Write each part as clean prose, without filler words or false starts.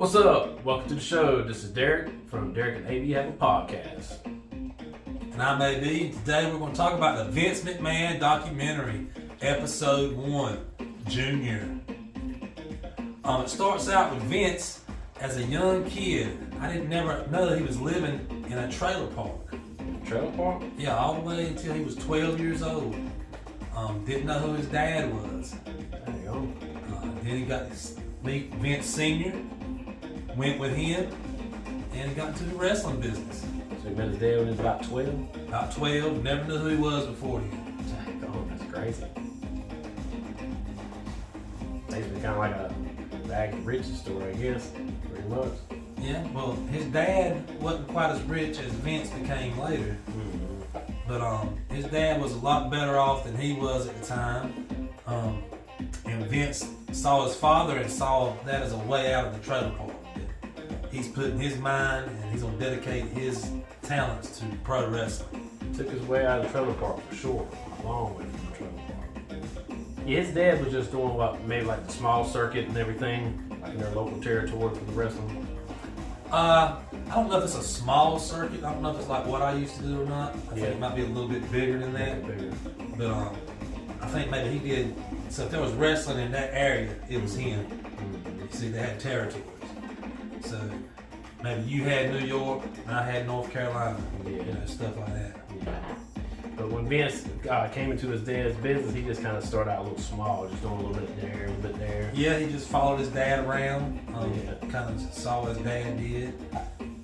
What's up? Welcome to the show. This is Derek from Derek and AB Have a Podcast. And I'm AB. Today we're going to talk about the Vince McMahon documentary, Episode 1, Junior. It starts out with Vince as a young kid. I didn't never know that he was living in a trailer park. Trailer park? Yeah, all the way until he was 12 years old. Didn't know who his dad was. There you go. Then he got to meet Vince Sr., went with him, and he got into the wrestling business. So he met his dad when he was about 12? About 12, never knew who he was before him. Oh, that's crazy. Basically kind of like a bag of riches story, I guess, pretty much. Yeah, well, his dad wasn't quite as rich as Vince became later. But his dad was a lot better off than he was at the time. And Vince saw his father and saw that as a way out of the trailer park. He's putting his mind and he's going to dedicate his talents to pro wrestling. Took his way out of the trailer park for sure. A long way from the trailer park. Yeah, his dad was just doing what, maybe like the small circuit and everything, like in their local territory for the wrestling. I don't know if it's a small circuit. I don't know if it's like what I used to do or not. I think it might be a little bit bigger than that. But I think maybe he did. So if there was wrestling in that area, it was him. You see, they had territories. So maybe you had New York and I had North Carolina. Stuff like that. Yeah. But when Vince came into his dad's business, he just kind of started out a little small, just doing a little bit there, a little bit there. Yeah, he just followed his dad around, kind of saw what his dad did.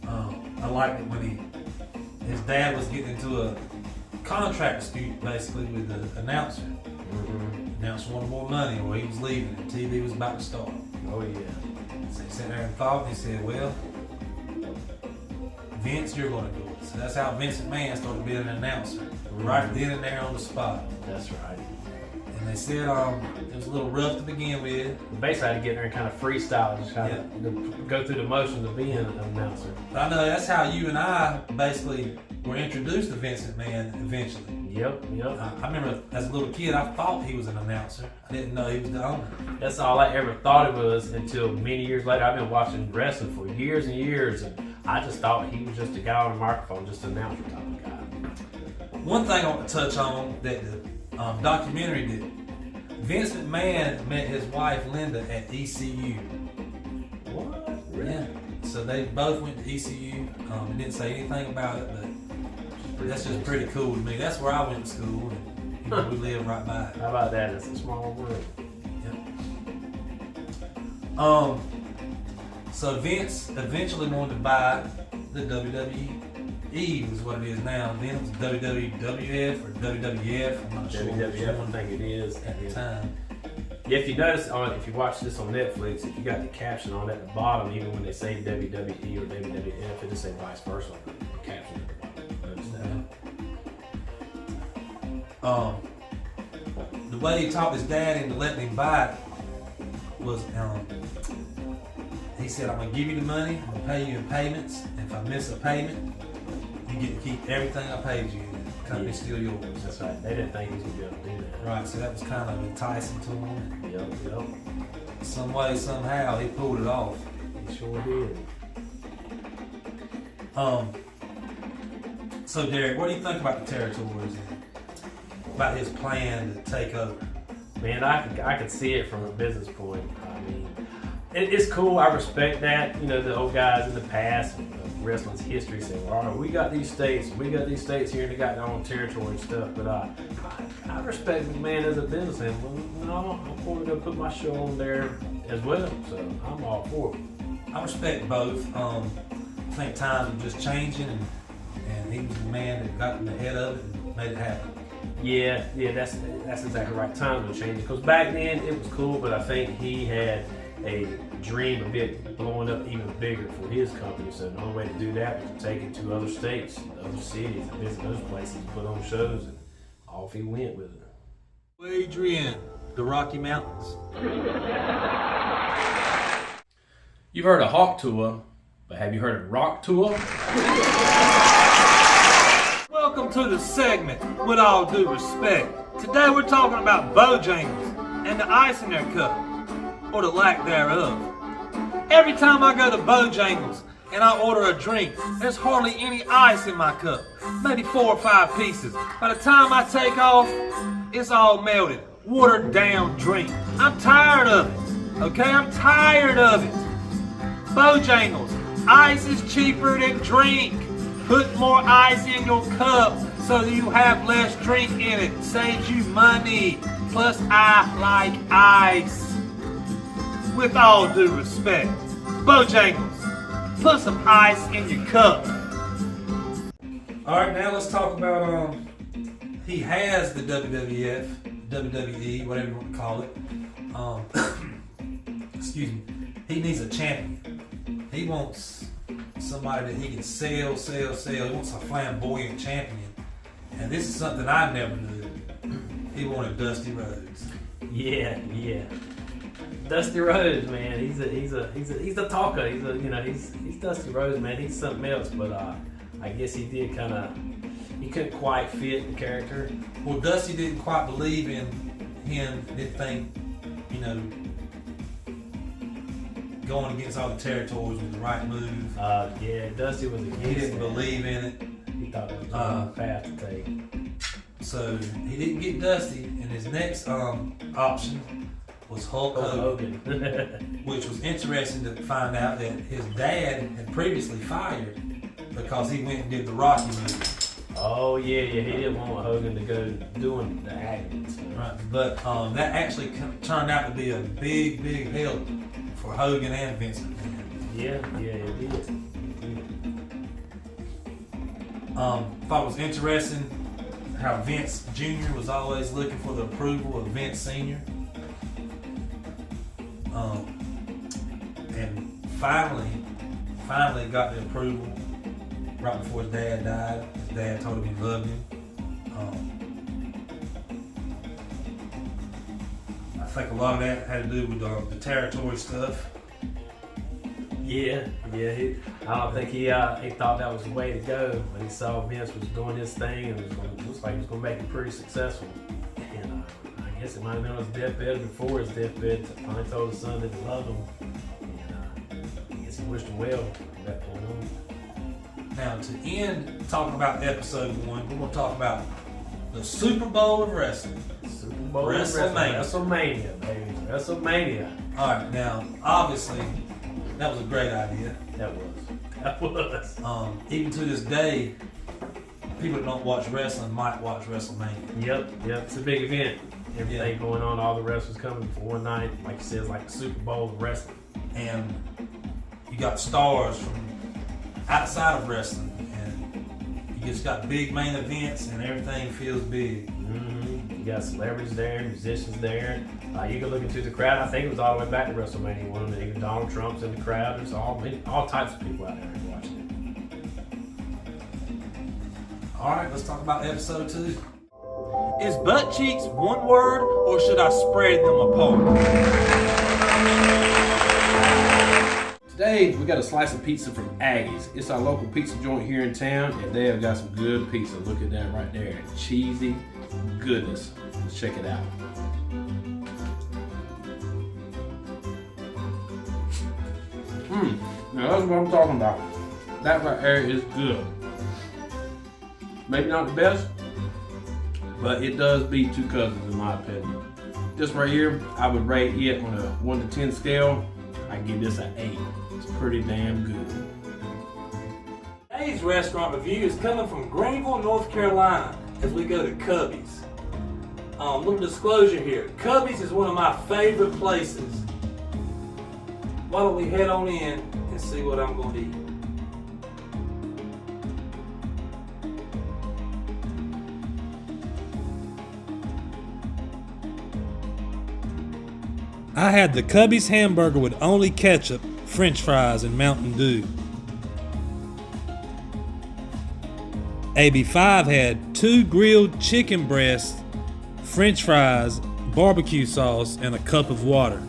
I liked it when his dad was getting into a contract dispute basically with the announcer. The announcer wanted more money or he was leaving and TV was about to start. Oh yeah. So he sat there and thought and he said, well, Vince, you're going to do it. So that's how Vince McMahon started being an announcer. Right then and there on the spot. That's right. And they said it was a little rough to begin with. Basically, I had to get there and kind of freestyle, just kind of go through the motions of being an announcer. But I know that's how you and I basically were introduced to Vince McMahon eventually. Yep. I remember as a little kid, I thought he was an announcer. I didn't know he was the owner. That's all I ever thought it was until many years later. I've been watching wrestling for years and years, and I just thought he was just a guy on a microphone, just an announcer type of guy. One thing I want to touch on that the documentary did, Vince McMahon met his wife Linda at ECU. What? Really? Yeah. So they both went to ECU. Didn't say anything about it, but that's just pretty cool to me. That's where I went to school, and we live right by it. How about that? It's a small world. Yep. So Vince eventually wanted to buy the WWE. Was what it is now. Then it was WWF or WWF. I'm not sure. WWF, I think it is at the time. Yeah, if you notice if you watch this on Netflix, if you got the caption on at the bottom, even when they say WWE or WWF, it just say vice versa on the caption at the bottom. Notice that? The way he talked his dad into letting him buy it was, he said, "I'm gonna give you the money. I'm gonna pay you in payments. And if I miss a payment, you get to keep everything I paid you. The company's still yours." That's right. They didn't think he was gonna be able to do that. Right. So that was kind of enticing to him. Yep. Some way, somehow, he pulled it off. He sure did. So Derek, what do you think about the territories and about his plan to take over? Man, I could see it from a business point. I mean, it's cool. I respect that. You know, the old guys in the past, wrestling's history, say, well, all right, we got these states here, and they got their own territory and stuff. But I respect McMahon as a businessman. Well, I'm going to go put my show on there as well. So I'm all for it. I respect both. I think times are just changing, and he was the man that got in the head of it and made it happen. Yeah, that's exactly right. Times will change. Because back then it was cool, but I think he had a dream of it blowing up even bigger for his company. So the only way to do that was to take it to other states, other cities, and visit those places, put on shows, and off he went with it. Adrian, the Rocky Mountains. You've heard of Hawk Tour, but have you heard of Rock Tour? Welcome to the segment, with all due respect. Today we're talking about Bojangles and the ice in their cup, or the lack thereof. Every time I go to Bojangles and I order a drink, there's hardly any ice in my cup. Maybe 4 or 5 pieces. By the time I take off, it's all melted. Watered down drink. I'm tired of it. Okay, I'm tired of it. Bojangles, ice is cheaper than drink. Put more ice in your cup so that you have less drink in it. Saves you money. Plus, I like ice. With all due respect, Bojangles, put some ice in your cup. All right, now let's talk about he has the WWF, WWE, whatever you want to call it. Excuse me. He needs a champion. He wants somebody that he can sell. He wants a flamboyant champion. And this is something I never knew. He wanted Dusty Rhodes. Yeah. Dusty Rhodes, man. He's a talker. He's Dusty Rhodes, man. He's something else. But I guess he couldn't quite fit the character. Well, Dusty didn't quite believe in him. Didn't think, going against all the territories was the right move. Yeah, Dusty was against it. He didn't believe in it. He thought it was the wrong path to take. So he didn't get Dusty, and his next option was Hulk Hogan. Which was interesting to find out that his dad had previously fired because he went and did the Rocky movie. Oh yeah, he didn't want Hogan to go doing the acting. So. Right, but that actually turned out to be a big help for Hogan and Vince McMahon. Yeah, it did. Thought it was interesting how Vince Jr. was always looking for the approval of Vince Sr. And finally got the approval right before his dad died. His dad told him he loved him. I think a lot of that had to do with the territory stuff. Yeah. I don't think he thought that was the way to go when he saw Vince was doing his thing and it looks like he was going to make it pretty successful. And I guess it might have been on his deathbed or before his deathbed. Finally told his son that he loved him. And I guess he wished him well from that point on. Now, to end talking about episode 1, we're going to talk about the Super Bowl of wrestling. Super Bowl WrestleMania. WrestleMania, baby. WrestleMania. All right, now, obviously, that was a great idea. That was. Even to this day, people that don't watch wrestling might watch WrestleMania. Yep. It's a big event. Everything going on, all the wrestlers coming for one night. Like you said, it's like the Super Bowl of wrestling. And you got stars from outside of wrestling. And you just got big main events and everything feels big. Mm-hmm. You got celebrities there, musicians there. You can look into the crowd. I think it was all the way back to WrestleMania 1. Even Donald Trump's in the crowd. There's all types of people out there watching it. All right, let's talk about episode 2. Is butt cheeks one word, or should I spread them apart? Today, we got a slice of pizza from Aggie's. It's our local pizza joint here in town, and they have got some good pizza. Look at that right there. Cheesy goodness. Let's check it out. Now that's what I'm talking about. That right there is good. Maybe not the best, but it does beat Two Cousins in my opinion. This right here, I would rate it on a 1 to 10 scale. I give this an 8. It's pretty damn good. Today's restaurant review is coming from Greenville, North Carolina, as we go to Cubby's. Little disclosure here. Cubby's is one of my favorite places. Why don't we head on in and see what I'm going to eat. I had the Cubby's hamburger with only ketchup, french fries, and Mountain Dew. AB5 had 2 grilled chicken breasts, french fries, barbecue sauce, and a cup of water.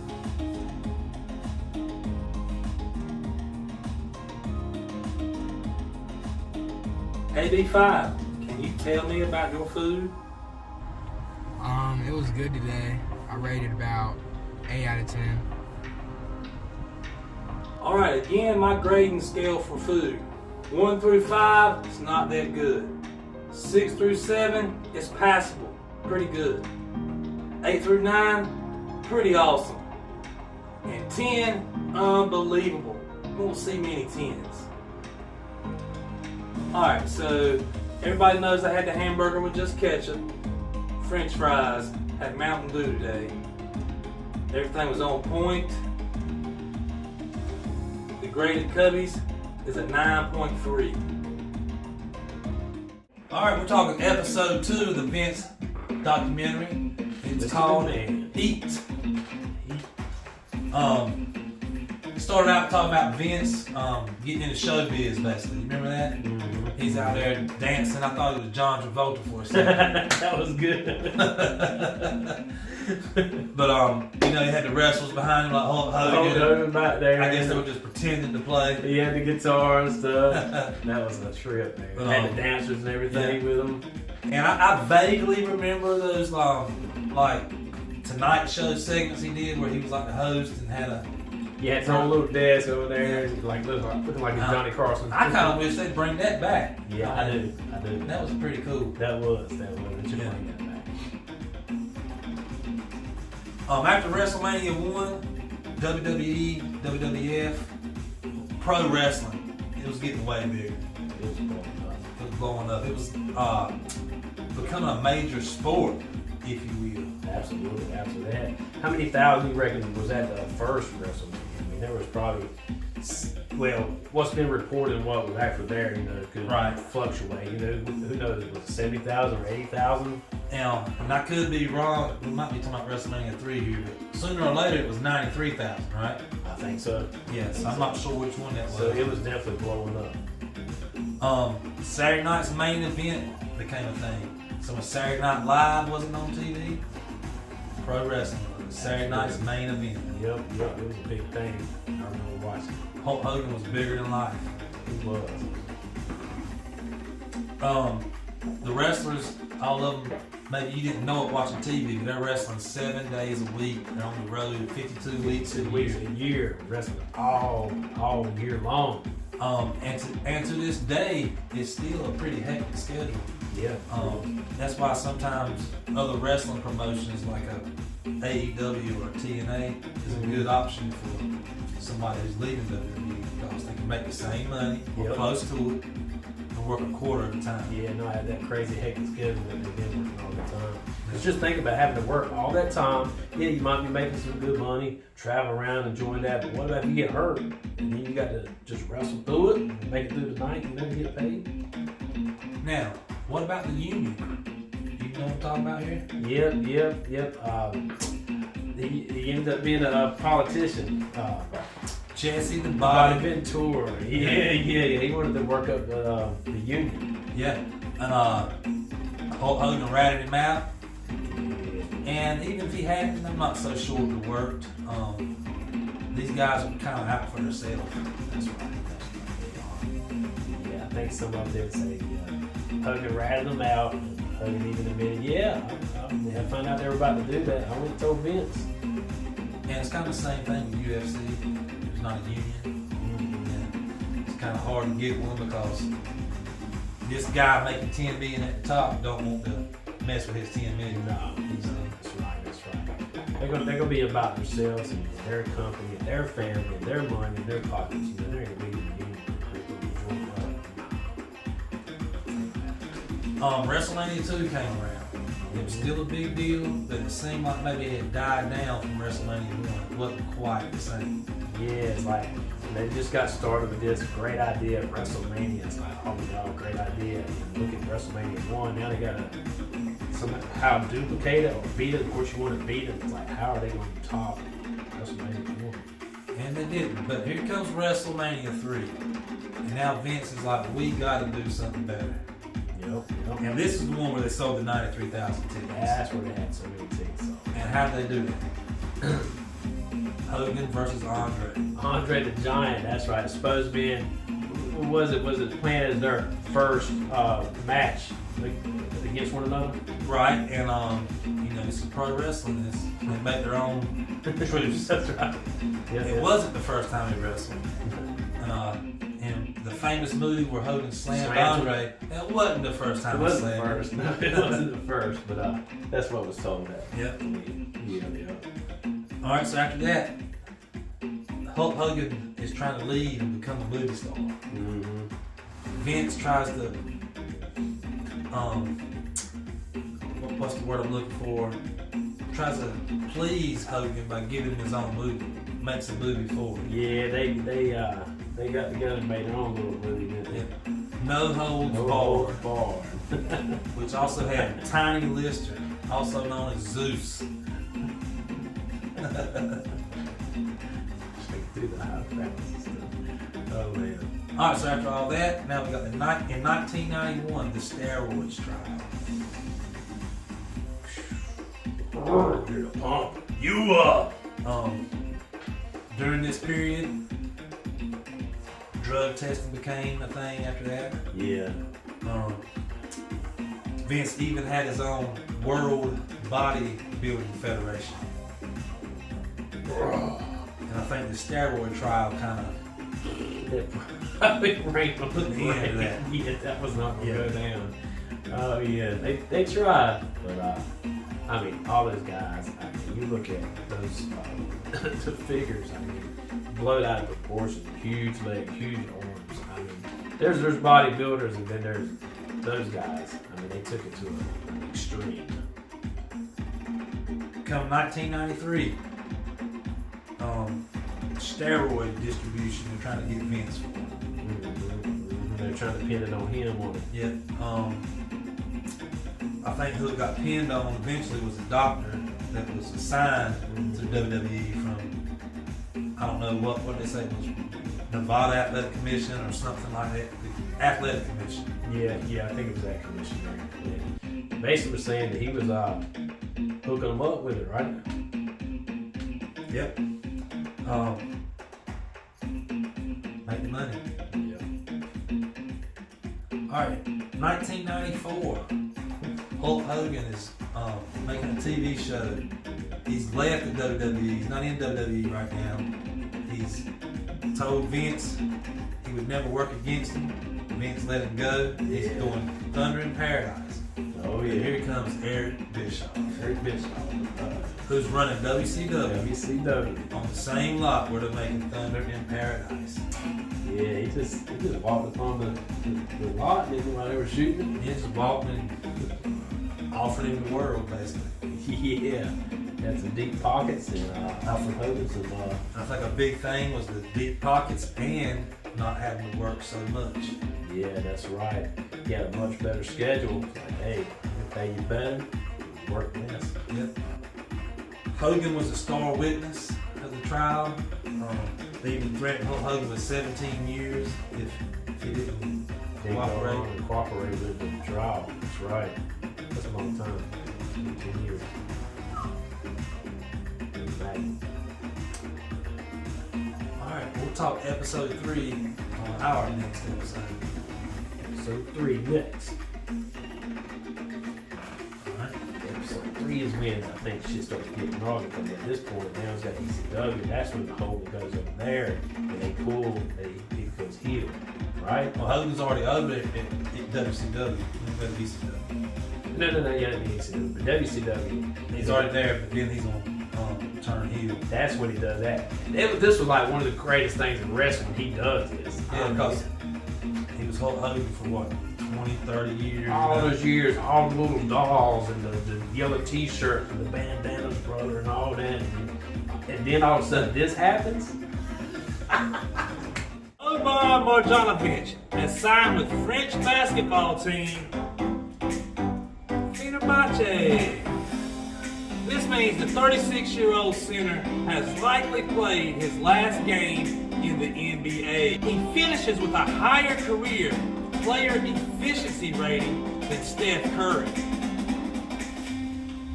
AB5, can you tell me about your food? It was good today. I rated about 8 out of 10. All right, again, my grading scale for food. 1 through 5, it's not that good. 6 through 7, it's passable, pretty good. 8 through 9, pretty awesome. And 10, unbelievable. You won't see many 10s. Alright, so everybody knows I had the hamburger with just ketchup, French fries, had Mountain Dew today. Everything was on point. The graded Cubbies is a 9.3. Alright, we're talking episode 2 of the Vince documentary. It's called Heat. Started out talking about Vince getting into showbiz, basically. You remember that? Mm-hmm. He's out there dancing. I thought it was John Travolta for a second. That was good. But he had the wrestlers behind him, like Hogan back there. I guess they were just pretending to play. He had the guitar and stuff. That was a trip, man. But, had the dancers and everything with him. And I vaguely remember those like Tonight Show segments he did where he was like the host and had a his own little desk over there, like looking like a Johnny Carson. I kind of wish they'd bring that back. Yeah, I do. That was pretty cool. That was. They should bring that back. After WrestleMania 1, WWE, WWF, pro wrestling, it was getting way bigger. It was blowing up. It was becoming a major sport, if you will. Absolutely. How many thousand you reckon was at the first WrestleMania? I mean, there was probably, what's been reported and what was actually there, could fluctuate. Who knows? Was it 70,000 or 80,000? Now, and I could be wrong. We might be talking about WrestleMania 3 here, but sooner or later it was 93,000, right? I think so. Yes, I'm not sure which one that was. So it was definitely blowing up. Saturday night's main event became a thing. So when Saturday Night Live wasn't on TV, pro wrestling was Saturday night's main event. Yep, it was a big thing. I remember watching. Hulk Hogan was bigger than life. He was. The wrestlers, all of them, maybe you didn't know it watching TV, but they're wrestling 7 days a week. They're on the road 52 weeks a year, wrestling all year long. And to this day, it's still a pretty hectic schedule. Yeah. That's why sometimes other wrestling promotions like a AEW or TNA is a good option for somebody who's leaving WWE because they can make the same money or close to it and work a quarter of the time. Yeah, I had that crazy hectic schedule that they've been working all the time. Just think about having to work all that time. Yeah, you might be making some good money, travel around, enjoying that, but what about if you get hurt? And then you got to just wrestle through it and make it through the night and never get paid? Now, what about the union? You know what I'm talking about here? Yep. He ended up being a politician. Jesse the Body Ventura. Yeah. He wanted to work up the union. Yeah. And Hulk Hogan ratted him out. And even if he hadn't, I'm not so sure it worked. These guys were kind of out for themselves. That's right. Yeah, I think some of them did say Hogan ratted them out. Hogan even admitted, I found out they were about to do that. I went and told Vince. And it's kind of the same thing with UFC. There's not a union. And it's kind of hard to get one because this guy making $10 million at the top don't want to mess with his $10 million. No, that's right. They're gonna be about themselves and their company and their family and their money and their pockets. They're gonna be WrestleMania 2 came around. It was still a big deal, but it seemed like maybe it had died down from WrestleMania 1. It wasn't quite the same. Yeah, it's like they just got started with this great idea of WrestleMania. It's like, oh my God, great idea. And look at WrestleMania 1. Now they gotta somehow duplicate it or beat it. Of course, you want to beat it. It's like, how are they going to top WrestleMania 1? And they didn't. But here comes WrestleMania 3. And now Vince is like, we got to do something better. Yep. And this is the one where they sold the 93,000 tickets. That's where they had so many tickets. And how did they do that? Hogan versus Andre. Andre the Giant, that's right. It's supposed to be was it planned as their first match against one another. Right, and this is pro wrestling. They make their own truths. That's right. Yeah, It wasn't the first time he wrestled. In the famous movie where Hogan slammed Andre, it wasn't the first time It wasn't he the slammed first. No, it wasn't the first, but that's what was told that. Yep. Yeah. All right, so after that, Hulk Hogan is trying to leave and become a movie star. Mm-hmm. Vince tries to, what's the word I'm looking for? Tries to please Hogan by giving him his own movie. Makes a movie for him. Yeah, they got together and made their own little movie, didn't they? No Holds Barred, which also had Tiny Lister, also known as Zeus. Through the high practice and stuff. Oh man. Alright, so after all that, now we got in 1991, the steroids trial. Oh, you're a pump. You up? During this period, drug testing became a thing after that. Yeah. Vince even had his own World Bodybuilding Federation. And I think the steroid trial kind of Probably put the end to that. Yeah, that was not gonna go down. Oh yeah, they tried, but I mean, all those guys. I mean, you look at those the figures. I mean, blown out of proportion. Huge legs, huge arms. I mean, there's bodybuilders, and then there's those guys. I mean, they took it to an extreme. Come 1993, steroid distribution. They're trying to get Vince for. They're trying to pin it on him on it. Yeah. I think who it got pinned on eventually was a doctor that was assigned to WWE from, I don't know what they say it was, Nevada Athletic Commission or something like that. The Athletic Commission. Yeah, I think it was that commission there. Yeah. Basically was saying that he was hooking them up with it, right? Yep. Make the money. Yeah. Alright, 1994. Hulk Hogan is making a TV show. He's left the WWE. He's not in WWE right now. He's told Vince he would never work against him. Vince let him go. He's doing Thunder in Paradise. Oh yeah. And here comes Eric Bischoff. Eric Bischoff. Who's running WCW. WCW. On the same lot where they're making Thunder in Paradise. Yeah, he just walked upon the lot and didn't know they were shooting. He just walked and offered him the world, basically. Yeah. Had some deep pockets and Alfred Hogan some. I think a big thing was the deep pockets and not having to work so much. Yeah, that's right. He had a much better schedule. It's like, hey, we pay you better, work less. Yep. Hogan was a star witness of the trial. They even threatened Hulk Hogan with 17 years if he didn't Cooperate with the trial. That's right. That's a long time. 17 years. Alright, we'll talk episode 3 on our next episode. Episode 3 next. Alright. Episode 3 is when I think shit starts getting wrong because at this point now he's got ECW. That's when the Hogan goes over there and they pull, he goes heel, right? Well, Hogan's already over there at WCW. No, yeah, ECW. But WCW, He's already there, but then he's on turn heel. that's when he does that. This was like one of the greatest things in wrestling. He does this. Yeah, because he was Hulk Hogan for what, 20, 30 years? All those years, all the little dolls and the yellow t-shirt and the bandanas, brother, and all that. And then all of a sudden this happens? Omar Marjanovic has signed with French basketball team Fenerbahce. This means the 36-year-old center has likely played his last game in the NBA. He finishes with a higher career player efficiency rating than Steph Curry,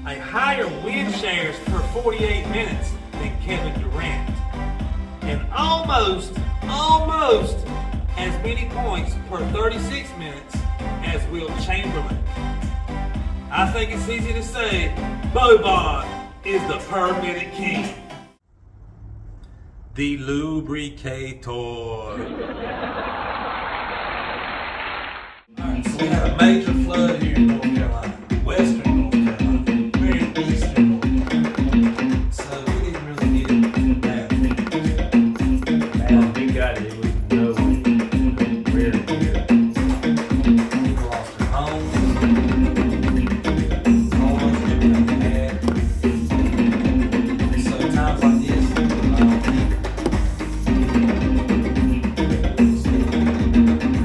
a higher win shares per 48 minutes than Kevin Durant, and almost as many points per 36 minutes as Will Chamberlain. I think it's easy to say Bobot is the per-minute king. The lubricator. Alright, so we had a major flood here in North Carolina, western North Carolina. We're in eastern North Carolina. So we didn't really get bad things. Man, we got it. It was no rare here. People lost their homes, cars, everything they had. So times like this,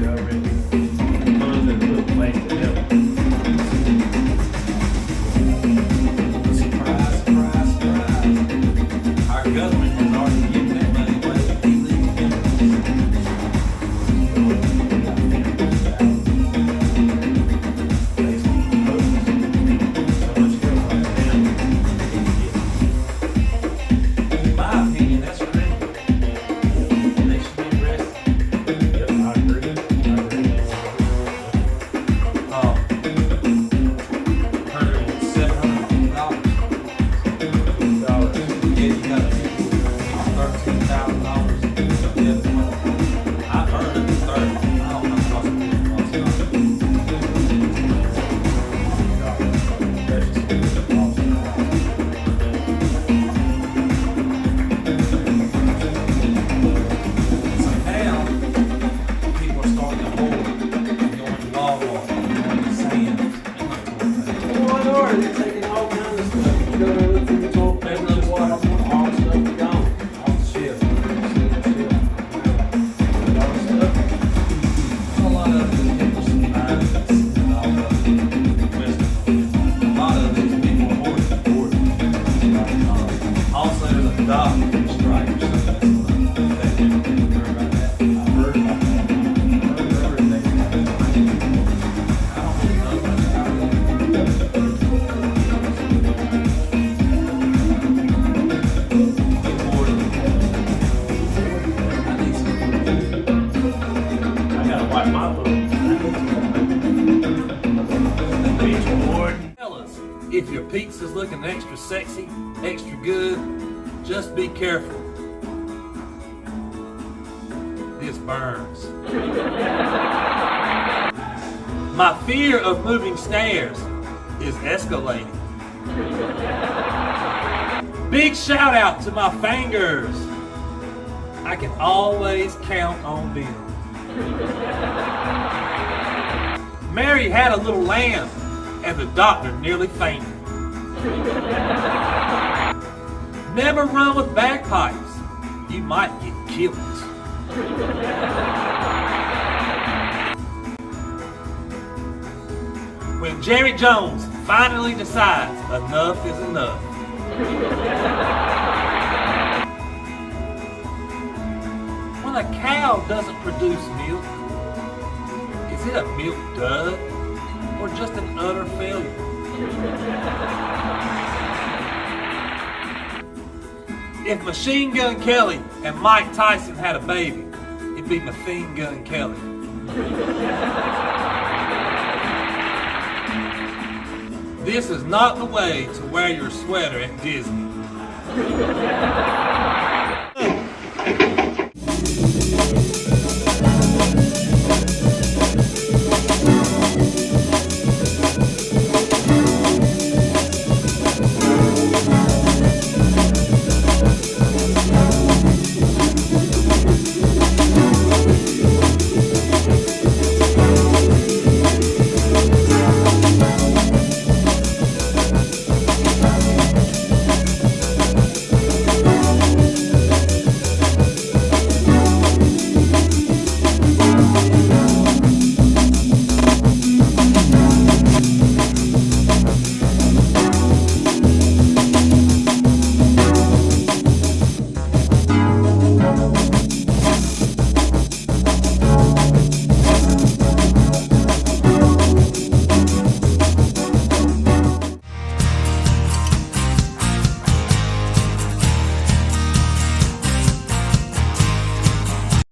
Government funds that put in place to help. surprise, surprise, surprise. Our government has already given that money away to illegal In my opinion, that's criminal. They should be arrested. Heard it was $700. Yeah, you got $13,000. I've heard it was 30. I don't know what's So now, people are starting to hoard, going to Walmart, going to Sam's, and look for things. What are they taking all kinds of stuff? You go there, look through the toilet paper, look what all the stuff is gone. Off the shelf. A lot of it is people surviving and all of it Western. A lot of it is people hoarding. Also, there's a dock strike or something that's going to affect everything. You heard about that? I've heard about that. I've heard everything. I don't really know much about it. Get hoarding. I need some I gotta wipe my foot. Fellas, if your pizza's looking extra sexy, extra good, just be careful. This burns. My fear of moving stairs is escalating. Big shout out to my fingers. I can always count on them. Mary had a little lamb, and the doctor nearly fainted. Never run with bagpipes. You might get killed. When Jerry Jones finally decides enough is enough. When a cow doesn't produce milk, is it a milk dud or just an utter failure? If Machine Gun Kelly and Mike Tyson had a baby, it'd be Machine Gun Kelly. This is not the way to wear your sweater at Disney.